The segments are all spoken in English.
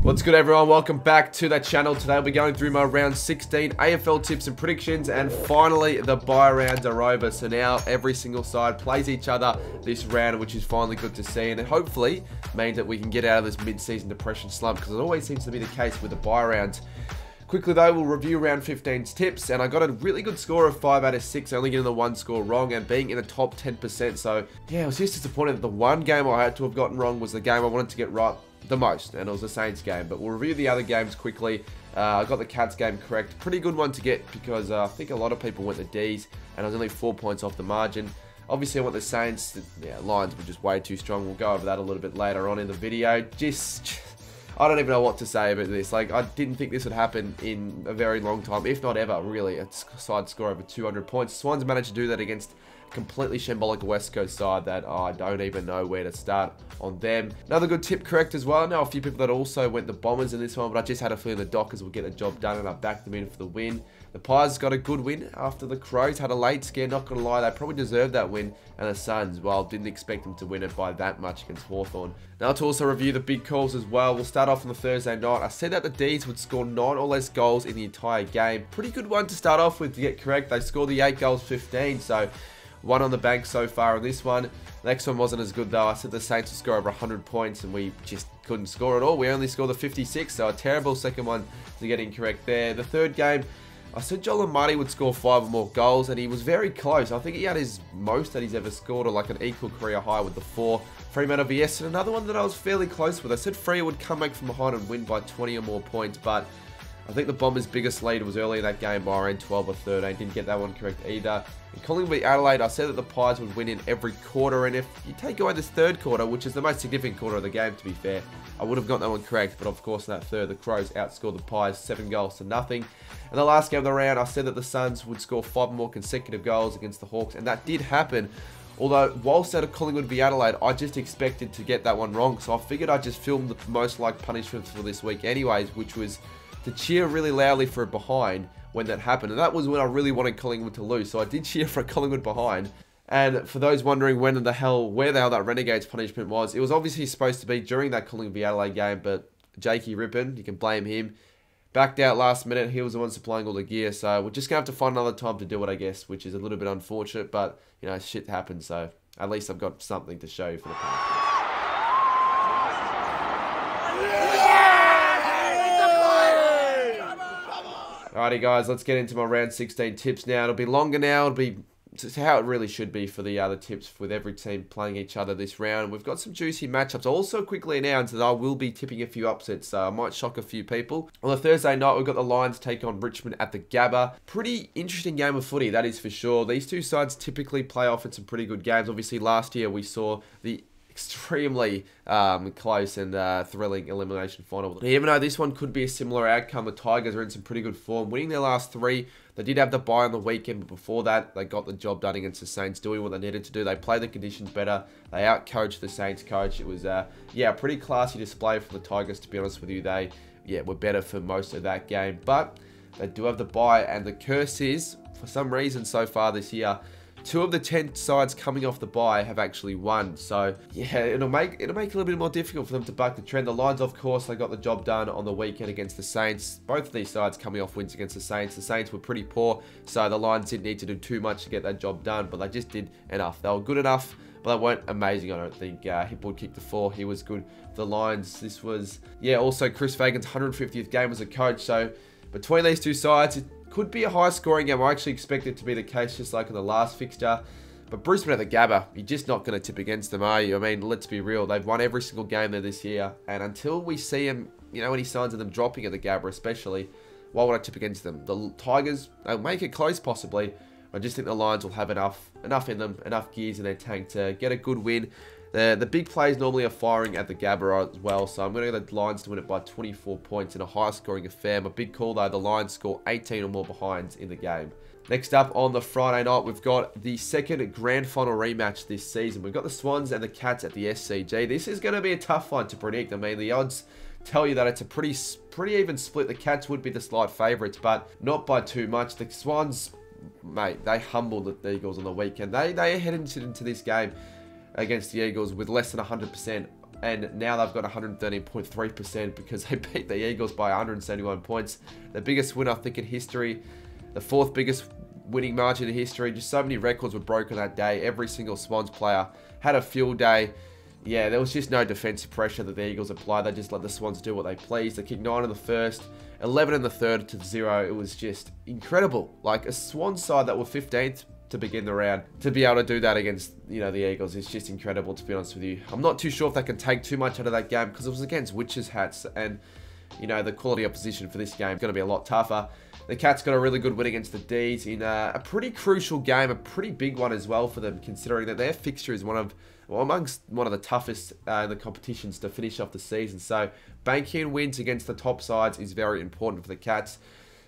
What's good, everyone? Welcome back to the channel. Today we'll be going through my round 16 AFL tips and predictions, and finally the bye rounds are over. So now every single side plays each other this round, which is finally good to see, and it hopefully means that we can get out of this mid-season depression slump, because it always seems to be the case with the bye rounds. Quickly though, we'll review round 15's tips, and I got a really good score of 5 out of 6, only getting the one score wrong and being in the top 10%. So yeah, I was just disappointed that the one game I had to have gotten wrong was the game I wanted to get right the most, and it was the Saints game. But we'll review the other games quickly. I got the Cats game correct. Pretty good one to get, because I think a lot of people went the D's, and I was only 4 points off the margin. Obviously I went the Saints. Yeah, lines were just way too strong. We'll go over that a little bit later on in the video. I don't even know what to say about this. Like, I didn't think this would happen in a very long time, if not ever, really. A side score over 200 points. Swans managed to do that against a completely shambolic West Coast side that I don't even know where to start on them. Another good tip correct as well. I know a few people that also went the Bombers in this one, but I just had a feeling the Dockers would get the job done, and I backed them in for the win. The Pies got a good win after the Crows had a late scare, not going to lie. They probably deserved that win. And the Suns, well, didn't expect them to win it by that much against Hawthorn. Now to also review the big calls as well. We'll start off on the Thursday night. I said that the D's would score 9 or less goals in the entire game. Pretty good one to start off with to get correct. They scored the 8 goals, 15. So one on the bank so far on this one. The next one wasn't as good though. I said the Saints would score over 100 points, and we just couldn't score at all. We only scored the 56. So a terrible second one to get incorrect there. The third game, I said Joel Marty would score 5 or more goals, and he was very close. I think he had his most that he's ever scored, or like an equal career high with the 4. Fremantle vs, and another one that I was fairly close with. I said Free would come back from behind and win by 20 or more points, but I think the Bombers' biggest lead was early in that game by around 12 or 13. Didn't get that one correct either. And Collingwood Adelaide, I said that the Pies would win in every quarter, and if you take away this third quarter, which is the most significant quarter of the game to be fair, I would have got that one correct. But of course in that third, the Crows outscored the Pies 7 goals to nothing. And the last game of the round, I said that the Suns would score 5 more consecutive goals against the Hawks, and that did happen. Although, whilst out of Collingwood v Adelaide, I just expected to get that one wrong. So I figured I'd just film the most like punishment for this week anyways, which was to cheer really loudly for a behind when that happened. And that was when I really wanted Collingwood to lose. So I did cheer for a Collingwood behind. And for those wondering where the hell that Renegades punishment was, it was obviously supposed to be during that Collingwood v Adelaide game, but Jakey Rippon, you can blame him, backed out last minute. He was the one supplying all the gear, so we're just going to have to find another time to do it, I guess, which is a little bit unfortunate, but, you know, shit happens, so at least I've got something to show you for the punishment. Alrighty guys, let's get into my round 16 tips now. It'll be longer now. It'll be just how it really should be for the other tips with every team playing each other this round. We've got some juicy matchups. I'll also quickly announce that I will be tipping a few upsets, so I might shock a few people. On the Thursday night, we've got the Lions take on Richmond at the Gabba. Pretty interesting game of footy, that is for sure. These two sides typically play off in some pretty good games. Obviously, last year we saw the extremely close and thrilling elimination final. Even though this one could be a similar outcome, the Tigers are in some pretty good form, winning their last 3. They did have the bye on the weekend, but before that, they got the job done against the Saints, doing what they needed to do. They played the conditions better. They out-coached the Saints coach. It was, yeah, a pretty classy display from the Tigers, to be honest with you. They, yeah, were better for most of that game, but they do have the bye, and the curse is, for some reason so far this year, 2 of the 10 sides coming off the bye have actually won. So yeah, it'll make it a little bit more difficult for them to buck the trend. The Lions, of course, they got the job done on the weekend against the Saints. Both of these sides coming off wins against the Saints. The Saints were pretty poor, so the Lions didn't need to do too much to get that job done, but they just did enough. They were good enough, but they weren't amazing, I don't think. Hipwood kicked the 4. He was good for the Lions. This was, yeah, also Chris Fagan's 150th game as a coach. So between these two sides, it could be a high-scoring game. I actually expect it to be the case, just like in the last fixture. But Brisbane at the Gabba, you're just not going to tip against them, are you? I mean, let's be real. They've won every single game there this year. And until we see them, you know, any signs of them dropping at the Gabba especially, why would I tip against them? The Tigers, they'll make it close possibly. I just think the Lions will have enough in them, enough gears in their tank to get a good win. The big plays normally are firing at the Gabba as well, so I'm going to go the Lions to win it by 24 points in a high-scoring affair. My big call, though, the Lions score 18 or more behinds in the game. Next up on the Friday night, we've got the second grand final rematch this season. We've got the Swans and the Cats at the SCG. This is going to be a tough one to predict. I mean, the odds tell you that it's a pretty even split. The Cats would be the slight favourites, but not by too much. The Swans, mate, they humbled the Eagles on the weekend. They headed into this game against the Eagles with less than 100%. and now they've got 113.3% because they beat the Eagles by 171 points. The biggest win, I think, in history. The 4th biggest winning margin in history. Just so many records were broken that day. Every single Swans player had a field day. Yeah, there was just no defensive pressure that the Eagles applied. They just let the Swans do what they pleased. They kicked 9 in the first, 11 in the third to 0. It was just incredible. Like a Swans side that were 15th to begin the round, to be able to do that against, you know, the Eagles is just incredible, to be honest with you. I'm not too sure if they can take too much out of that game because it was against Witches hats, and, you know, the quality opposition for this game is going to be a lot tougher. The Cats got a really good win against the D's in a pretty crucial game, a pretty big one as well for them, considering that their fixture is amongst one of the toughest in the competitions to finish off the season. So banking wins against the top sides is very important for the Cats.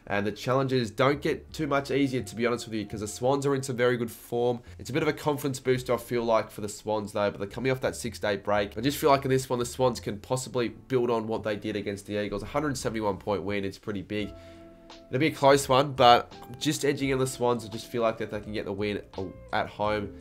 And the challenges don't get too much easier, to be honest with you, because the Swans are in some very good form. It's a bit of a confidence boost, I feel like, for the Swans, though, but they're coming off that 6-day break. I just feel like in this one, the Swans can possibly build on what they did against the Eagles. 171-point win, it's pretty big. It'll be a close one, but just edging in the Swans, I just feel like that they can get the win at home.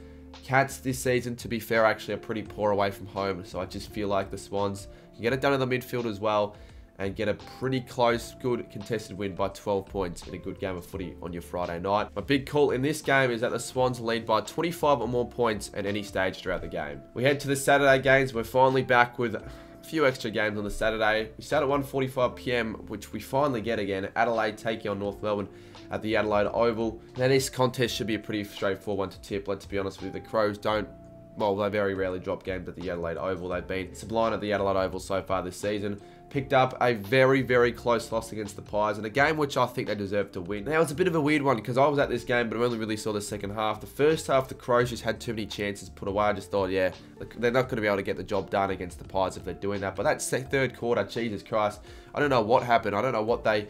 Cats this season, to be fair, actually are pretty poor away from home, so I just feel like the Swans can get it done in the midfield as well and get a pretty close, good contested win by 12 points in a good game of footy on your Friday night. My big call in this game is that the Swans lead by 25 or more points at any stage throughout the game. We head to the Saturday games. We're finally back with a few extra games on the Saturday. We start at 1:45 PM, which we finally get again. Adelaide taking on North Melbourne at the Adelaide Oval. Now, this contest should be a pretty straightforward one to tip. Let's be honest with you, the Crows don't, well, they very rarely drop games at the Adelaide Oval. They've been sublime at the Adelaide Oval so far this season. Picked up a very, very close loss against the Pies in a game which I think they deserved to win. Now, it's a bit of a weird one because I was at this game, but I only really saw the second half. The first half, the Crows just had too many chances put away. I just thought, yeah, they're not going to be able to get the job done against the Pies if they're doing that. But that third quarter, Jesus Christ, I don't know what happened. I don't know what the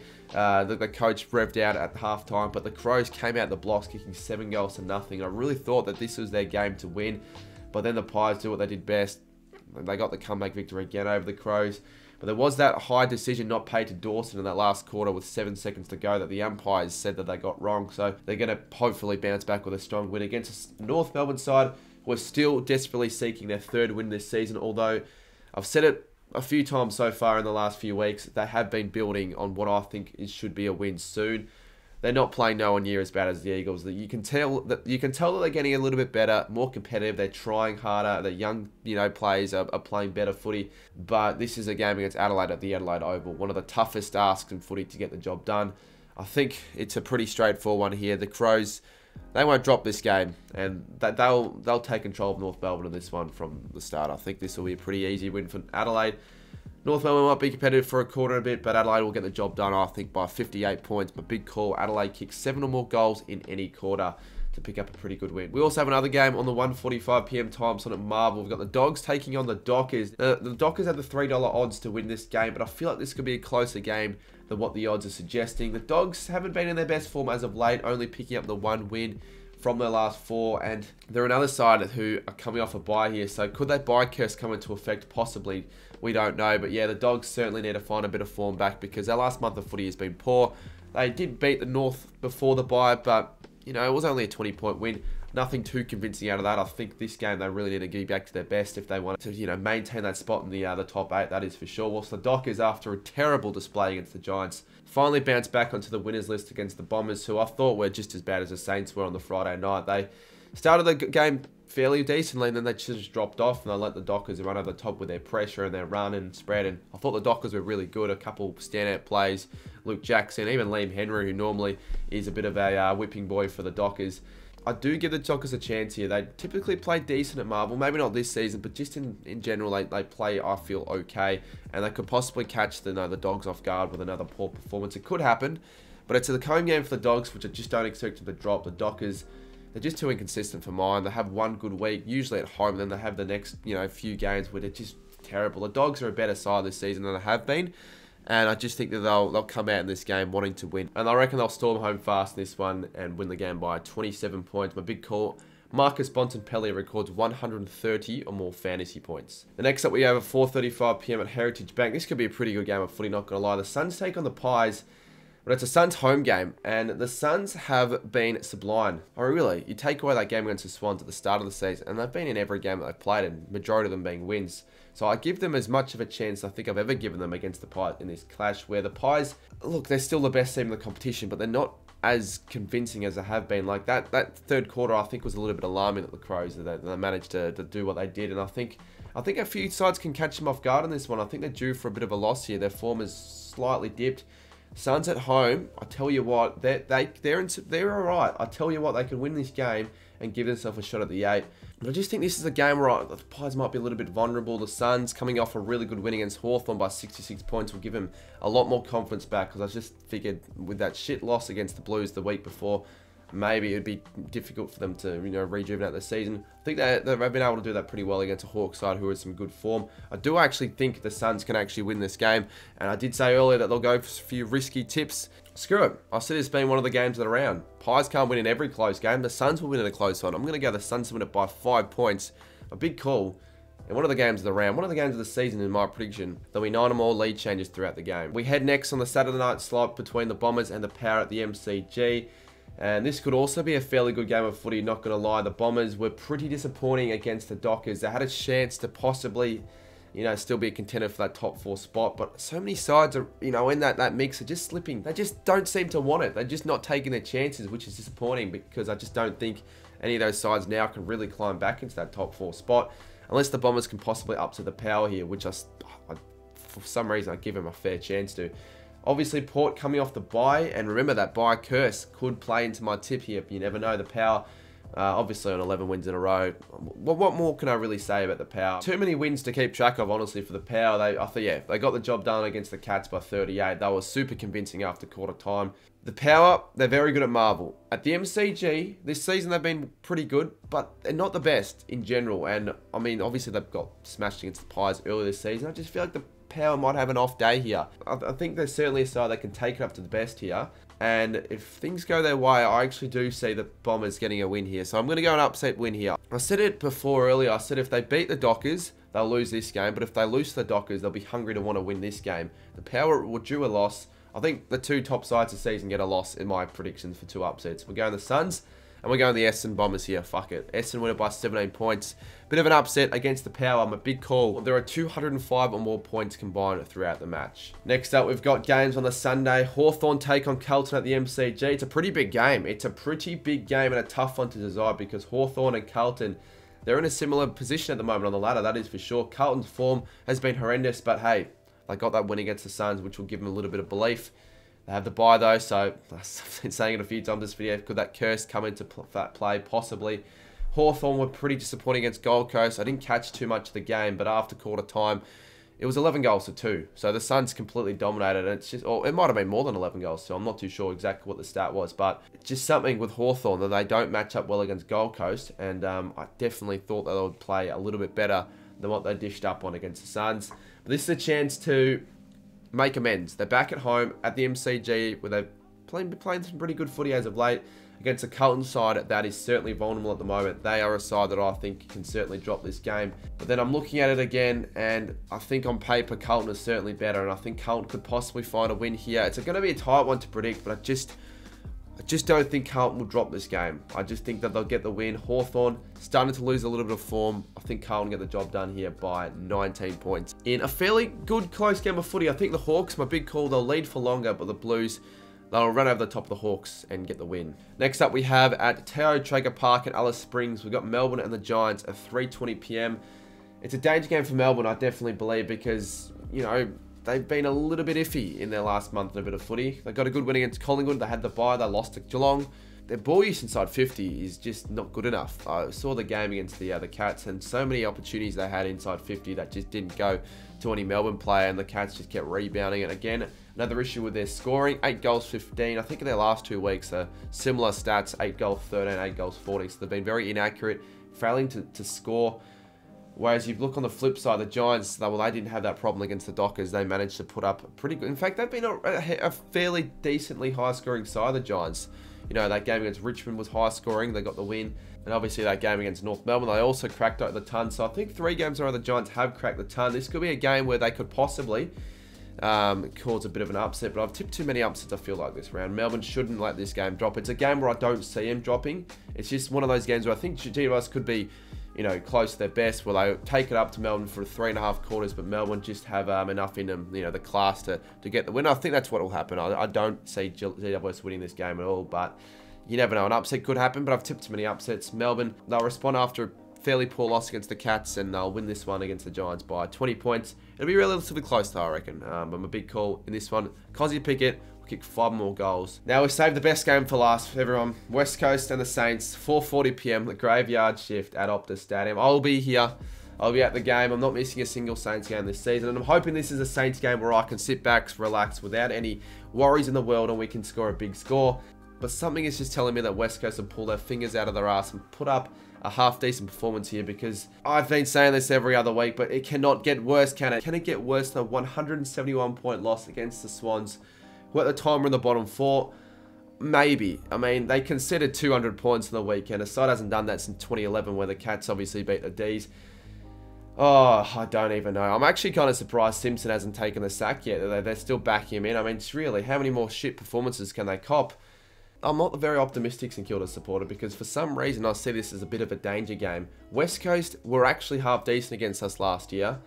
coach revved out at halftime, but the Crows came out the blocks kicking 7 goals to nothing. I really thought that this was their game to win, but then the Pies do what they did best. They got the comeback victory again over the Crows. But there was that high decision not paid to Dawson in that last quarter with 7 seconds to go that the umpires said that they got wrong. So they're going to hopefully bounce back with a strong win against the North Melbourne side, who are still desperately seeking their 3rd win this season. Although I've said it a few times so far in the last few weeks, they have been building on what I think should be a win soon. They're not playing nowhere near as bad as the Eagles. You can tell that they're getting a little bit better, more competitive. They're trying harder. The young, players are playing better footy. But this is a game against Adelaide at the Adelaide Oval, one of the toughest asks in footy to get the job done. I think it's a pretty straightforward one here. The Crows, they won't drop this game, and they'll take control of North Melbourne in this one from the start. I think this will be a pretty easy win for Adelaide. North Melbourne might be competitive for a quarter a bit, but Adelaide will get the job done, I think, by 58 points. My big call, Adelaide kicks 7 or more goals in any quarter to pick up a pretty good win. We also have another game on the 1:45 PM time slot at Marvel. We've got the Dogs taking on the Dockers. The Dockers have the $3 odds to win this game, but I feel like this could be a closer game than what the odds are suggesting. The Dogs haven't been in their best form as of late, only picking up the 1 win from their last 4, and they're another side who are coming off a bye here. So could that bye curse come into effect? Possibly. We don't know. But yeah, the Dogs certainly need to find a bit of form back because their last month of footy has been poor. They did beat the North before the bye, but, it was only a 20-point win. Nothing too convincing out of that. I think this game they really need to get back to their best if they want to, maintain that spot in the top 8. That is for sure. Whilst the Dockers, after a terrible display against the Giants, finally bounced back onto the winners list against the Bombers, who I thought were just as bad as the Saints were on the Friday night. They started the game fairly decently, and then they just dropped off, and they let the Dockers run over the top with their pressure and their run and spread. And I thought the Dockers were really good. A couple standout plays. Luke Jackson, even Liam Henry, who normally is a bit of a whipping boy for the Dockers. I do give the Dockers a chance here. They typically play decent at Marvel. Maybe not this season, but just in general, they play, I feel, okay. And they could possibly catch the Dogs off guard with another poor performance. It could happen, but it's a home game for the Dogs, which I just don't expect them to drop. The Dockers, they're just too inconsistent for mine. They have one good week, usually at home, then they have the next, few games where they're just terrible. The Dogs are a better side this season than they have been. And I just think that they'll come out in this game wanting to win. And I reckon they'll storm home fast in this one and win the game by 27 points. My big call, Marcus Bontempelli records 130 or more fantasy points. The next up we have at 4:35 PM at Heritage Bank. This could be a pretty good game of footy, not going to lie. The Suns take on the Pies. But it's a Suns home game, and the Suns have been sublime. Oh, really? You take away that game against the Swans at the start of the season, and they've been in every game that they've played, and majority of them being wins. So I give them as much of a chance I think I've ever given them against the Pies in this clash, where the Pies, look, they're still the best team in the competition, but they're not as convincing as they have been. Like that third quarter, I think, was a little bit alarming at the Crows, that they managed to do what they did, and I think a few sides can catch them off guard on this one. I think they're due for a bit of a loss here. Their form is slightly dipped. Suns at home, I tell you what, they're all right. I tell you what, they can win this game and give themselves a shot at the 8. But I just think this is a game where the Pies might be a little bit vulnerable. The Suns, coming off a really good win against Hawthorn by 66 points, will give them a lot more confidence back, because I just figured with that shit loss against the Blues the week before, maybe it'd be difficult for them to, rejuvenate the season. I think they've been able to do that pretty well against a Hawks side who is some good form. I do actually think the Suns can actually win this game, and I did say earlier that they'll go for a few risky tips. Screw it. I see this being one of the games of the round. Pies can't win in every close game. The Suns will win in a close one. I'm going to go the Suns to win it by 5 points. A big call. And one of the games of the round, one of the games of the season in my prediction, there'll be 9 or more lead changes throughout the game. We head next on the Saturday night slot between the Bombers and the Power at the MCG. And this could also be a fairly good game of footy, not going to lie. The Bombers were pretty disappointing against the Dockers. They had a chance to possibly, still be a contender for that top 4 spot. But so many sides are, in that mix are just slipping. They just don't seem to want it. They're just not taking their chances, which is disappointing, because I just don't think any of those sides now can really climb back into that top 4 spot. Unless the Bombers can possibly up to the Power here, which for some reason I give them a fair chance to. Obviously, Port coming off the bye, and remember that bye curse could play into my tip here. You never know. The Power, obviously on 11 wins in a row. What more can I really say about the Power? Too many wins to keep track of, honestly, for the Power. They got the job done against the Cats by 38. That was super convincing after quarter time. The Power, they're very good at Marvel. At the MCG, this season they've been pretty good, but they're not the best in general. And, I mean, obviously they've got smashed against the Pies earlier this season. I just feel like the Power might have an off day here. I think there's certainly a side that can take it up to the best here. And if things go their way, I actually do see the Bombers getting a win here. So I'm going to go an upset win here. I said it before earlier. I said if they beat the Dockers, they'll lose this game. But if they lose to the Dockers, they'll be hungry to want to win this game. The Power will due a loss. I think the 2 top sides this season get a loss in my predictions for 2 upsets. We're going the Suns, and we're going the Essendon Bombers here. Fuck it. Essendon win it by 17 points. Bit of an upset against the Power. I'm a big call. There are 205 or more points combined throughout the match. Next up, we've got games on the Sunday. Hawthorn take on CARLTON at the MCG. It's a pretty big game. It's a pretty big game and a tough one to decide, because Hawthorn and CARLTON, they're in a similar position at the moment on the ladder, that is for sure. CARLTON's form has been horrendous, but hey, they got that win against the Suns, which will give them a little bit of belief. They have the bye though, so I've been saying it a few times in this video. Could that curse come into play? Possibly. Hawthorn were pretty disappointing against Gold Coast. I didn't catch too much of the game, but after quarter time, it was 11 goals to 2. So the Suns completely dominated, and it's just, or it might have been more than 11 goals, so I'm not too sure exactly what the stat was, but it's just something with Hawthorn that they don't match up well against Gold Coast, and I definitely thought that they would play a little bit better than what they dished up on against the Suns. But this is a chance to make amends. They're back at home at the MCG, where they've been playing some pretty good footy as of late. Against a CARLTON side that is certainly vulnerable at the moment. They are a side that I think can certainly drop this game. But then I'm looking at it again, and I think on paper CARLTON is certainly better, and I think CARLTON could possibly find a win here. It's going to be a tight one to predict, but I just don't think CARLTON will drop this game. I just think that they'll get the win. Hawthorn starting to lose a little bit of form. I think CARLTON get the job done here by 19 points. In a fairly good close game of footy, I think the Hawks, my big call, they'll lead for longer, but the Blues, they'll run over the top of the Hawks and get the win. Next up, we have at TRAEGER Park at Alice Springs, we've got Melbourne and the Giants at 3:20 PM. It's a danger game for Melbourne, I definitely believe, because, they've been a little bit iffy in their last month in a bit of footy. They got a good win against Collingwood. They had the bye. They lost to Geelong. Their ball use inside 50 is just not good enough. I saw the game against the Cats, and so many opportunities they had inside 50 that just didn't go to any Melbourne player, and the Cats just kept rebounding. And again, another issue with their scoring, 8 goals, 15. I think in their last 2 weeks, similar stats, 8 goals, 13, 8 goals, 14. So they've been very inaccurate, failing to score. Whereas you look on the flip side, the Giants, they didn't have that problem against the Dockers. They managed to put up a pretty good... In fact, they've been a fairly decently high-scoring side, the Giants. That game against Richmond was high-scoring. They got the win. And obviously that game against North Melbourne, they also cracked out the ton. So I think 3 games around the Giants have cracked the ton. This could be a game where they could possibly cause a bit of an upset, but I've tipped too many upsets, I feel like, this round. Melbourne shouldn't let this game drop. It's a game where I don't see him dropping. It's just one of those games where I think GWS could be, you know, close to their best, where they take it up to Melbourne for 3.5 quarters, but Melbourne just have enough in them, you know, the class to get the win. I think that's what will happen. I don't see GWS winning this game at all, but you never know. An upset could happen, but I've tipped too many upsets. Melbourne, they'll respond after a fairly poor loss against the Cats, and they'll win this one against the Giants by 20 points. It'll be relatively close though, I reckon. But I'm a big call in this one. Cozzy Pickett will kick 5 more goals. Now we saved the best game for last for everyone. West Coast and the Saints, 4:40 PM, the graveyard shift at Optus Stadium. I'll be here. I'll be at the game. I'm not missing a single Saints game this season, and I'm hoping this is a Saints game where I can sit back, relax, without any worries in the world, and we can score a big score. But something is just telling me that West Coast will pull their fingers out of their ass and put up a half-decent performance here, because I've been saying this every other week, but it cannot get worse, can it? Can it get worse than a 171-point loss against the Swans, who at the time were in the bottom 4? Maybe. I mean, they conceded 200 points in the weekend. A side hasn't done that since 2011, where the Cats obviously beat the D's. Oh, I don't even know. I'm actually kind of surprised Simpson hasn't taken the sack yet. They're still backing him in. I mean, it's really, how many more shit performances can they cop? I'm not a very optimistic St Kilda supporter, because for some reason I see this as a bit of a danger game. West Coast were actually half decent against us last year,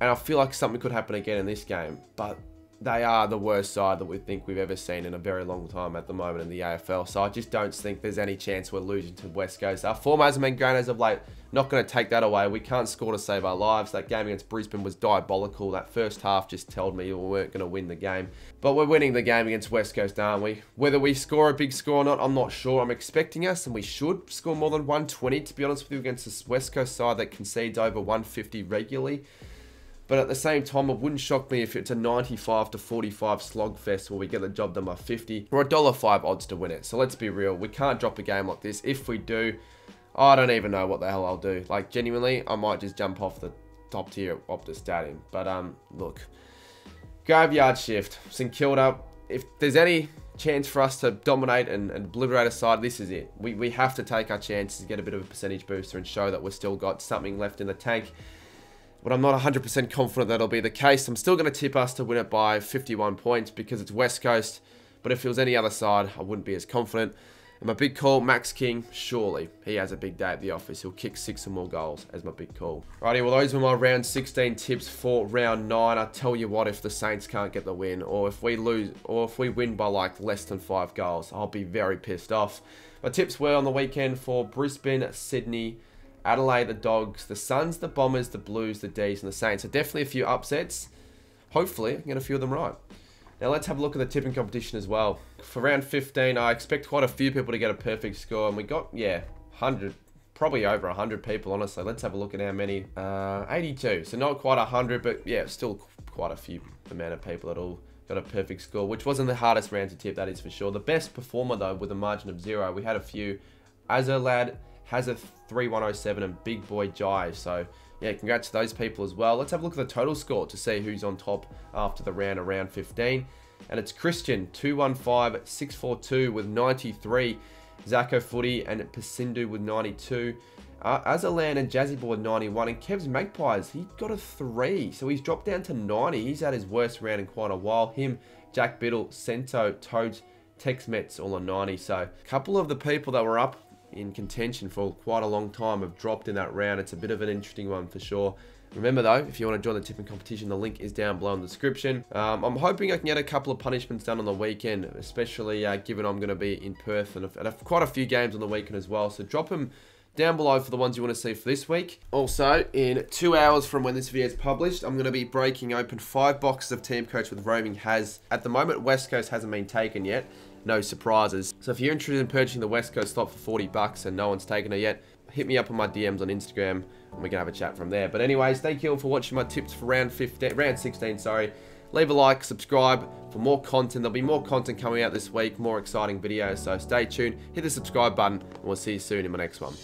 and I feel like something could happen again in this game, but they are the worst side that we think we've ever seen in a very long time at the moment in the AFL, so I just don't think there's any chance we're losing to West Coast. Our form hasn't been great as of late. Not going to take that away. We can't score to save our lives. That game against Brisbane was diabolical. That first half just told me we weren't going to win the game. But we're winning the game against West Coast, aren't we? Whether we score a big score or not, I'm not sure. I'm expecting us, and we should score more than 120, to be honest with you, against this West Coast side that concedes over 150 regularly. But at the same time, it wouldn't shock me if it's a 95 to 45 slogfest where we get the job done by 50. We're $1.05 odds to win it. So let's be real. We can't drop a game like this. If we do, I don't even know what the hell I'll do. Like, genuinely, I might just jump off the top tier at Optus Stadium. But, look. Graveyard shift. St Kilda, if there's any chance for us to dominate and obliterate a side, this is it. We have to take our chances, get a bit of a percentage booster, and show that we've still got something left in the tank. But I'm not 100% confident that'll be the case. I'm still going to tip us to win it by 51 points because it's West Coast. But if it was any other side, I wouldn't be as confident. And my big call, Max King, surely he has a big day at the office. He'll kick 6 or more goals as my big call. Righty, well, those were my round 16 tips for round 9. I tell you what, if the Saints can't get the win, or if we lose, or if we win by like less than 5 goals, I'll be very pissed off. My tips were on the weekend for Brisbane, Sydney, Adelaide, the Dogs, the Suns, the Bombers, the Blues, the D's, and the Saints. So definitely a few upsets. Hopefully, I can get a few of them right. Now let's have a look at the tipping competition as well. For round 15, I expect quite a few people to get a perfect score, and we got, yeah, 100, probably over 100 people, honestly. Let's have a look at how many. 82, so not quite 100, but yeah, still quite a few amount of people that all got a perfect score, which wasn't the hardest round to tip, that is for sure. The best performer, though, with a margin of 0, we had a few. Azerlad, Hazard 3107, and Big Boy Jive. So yeah, congrats to those people as well. Let's have a look at the total score to see who's on top after the round of round 15. And it's Christian 215642 with 93, Zacko Footy and Pasindu with 92, Azalan and Jazzy Boy with 91, and Kev's Magpies, he got a 3, so he's dropped down to 90. He's had his worst round in quite a while. Him, Jack Biddle, Sento, Toads, Tex Mets all on 90. So a couple of the people that were up in contention for quite a long time have dropped in that round. It's a bit of an interesting one for sure. Remember though, if you want to join the tipping competition, the link is down below in the description. I'm hoping I can get a couple of punishments done on the weekend, especially given I'm going to be in Perth and quite a few games on the weekend as well. So drop them down below for the ones you want to see for this week. Also, in 2 hours from when this video is published, I'm going to be breaking open 5 boxes of Team Coach with Roaming Has. At the moment, West Coast hasn't been taken yet. No surprises. So if you're interested in purchasing the West Coast slot for 40 bucks and no one's taken it yet, hit me up on my DMs on Instagram and we can have a chat from there. But anyways, thank you all for watching my tips for round 16, sorry. Leave a like, subscribe for more content. There'll be more content coming out this week, more exciting videos. So stay tuned, hit the subscribe button, and we'll see you soon in my next one.